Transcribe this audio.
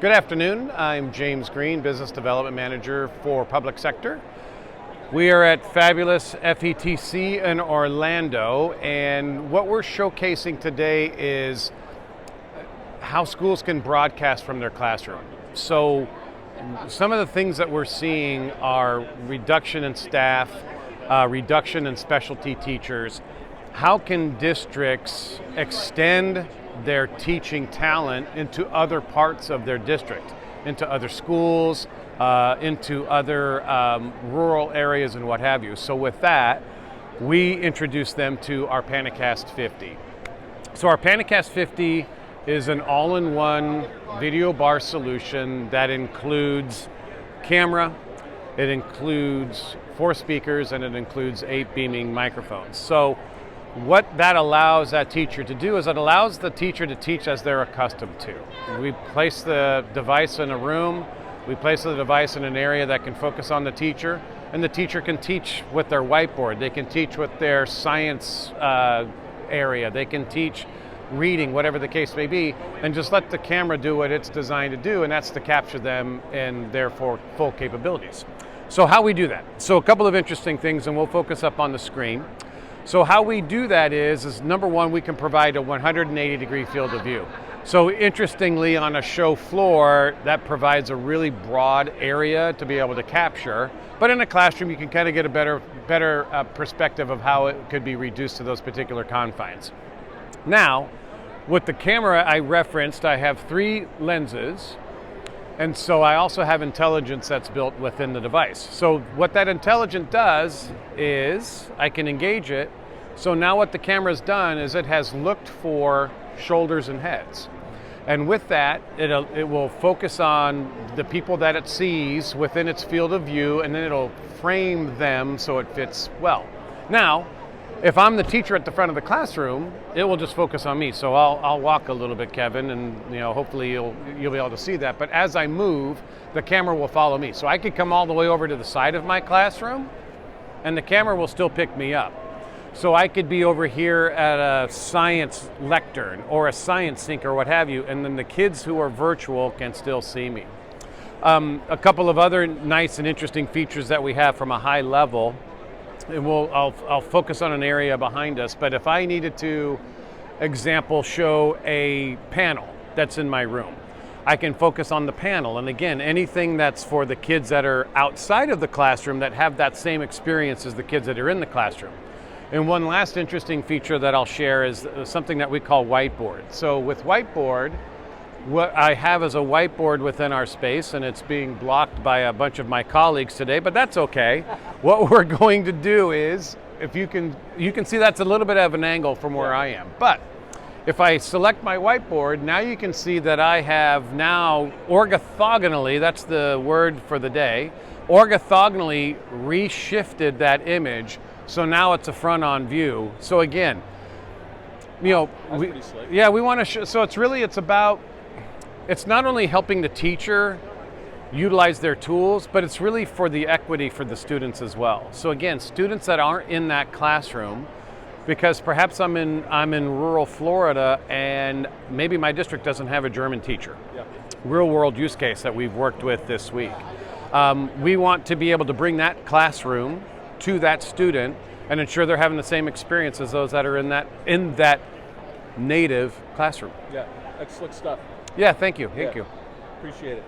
Good afternoon. I'm James Green, Business Development Manager for Public Sector. We are at fabulous FETC in Orlando, and what we're showcasing today is how schools can broadcast from their classroom. So some of the things that we're seeing are reduction in staff, reduction in specialty teachers. How can districts extend their teaching talent into other parts of their district, into other schools, into other rural areas and what have you? So with that, we introduced them to our Panacast 50. So our Panacast 50 is an all-in-one video bar solution that includes camera, it includes 4 speakers, and it includes 8 beaming microphones. So what that allows that teacher to do is it allows the teacher to teach as they're accustomed to. We place the device in a room, we place the device in an area that can focus on the teacher, and the teacher can teach with their whiteboard, they can teach with their science area, they can teach reading, whatever the case may be, and just let the camera do what it's designed to do, and that's to capture them in their full capabilities. So how we do that? So a couple of interesting things, and we'll focus up on the screen. So how we do that is number one, we can provide a 180-degree field of view. So interestingly, on a show floor, that provides a really broad area to be able to capture. But in a classroom, you can kind of get a better perspective of how it could be reduced to those particular confines. Now, with the camera I referenced, I have 3 lenses. And so I also have intelligence that's built within the device. So what that intelligence does is I can engage it. So now what the camera's done is it has looked for shoulders and heads. And with that, it will focus on the people that it sees within its field of view, and then it'll frame them so it fits well. Now, if I'm the teacher at the front of the classroom, it will just focus on me. So I'll walk a little bit, Kevin, and hopefully you'll be able to see that. But as I move, the camera will follow me. So I could come all the way over to the side of my classroom, and the camera will still pick me up. So I could be over here at a science lectern or a science sync or what have you, and then the kids who are virtual can still see me. A couple of other nice and interesting features that we have from a high level. And I'll focus on an area behind us, but if I needed to, example, show a panel that's in my room, I can focus on the panel. And again, anything that's for the kids that are outside of the classroom that have that same experience as the kids that are in the classroom. And one last interesting feature that I'll share is something that we call whiteboard. So with whiteboard, what I have is a whiteboard within our space, and it's being blocked by a bunch of my colleagues today, but that's okay. What we're going to do is, if you can see that's a little bit of an angle from where I am. But if I select my whiteboard, now you can see that I have now orthogonally, that's the word for the day, orthogonally reshifted that image, so now it's a front-on view. So again, that's pretty slick. Yeah, we want to so it's not only helping the teacher utilize their tools, but it's really for the equity for the students as well. So again, students that aren't in that classroom, because perhaps I'm in rural Florida and maybe my district doesn't have a German teacher. Yeah. Real world use case that we've worked with this week. We want to be able to bring that classroom to that student and ensure they're having the same experience as those that are in that native classroom. Yeah, that's slick stuff. Yeah, thank you. Thank you. Appreciate it.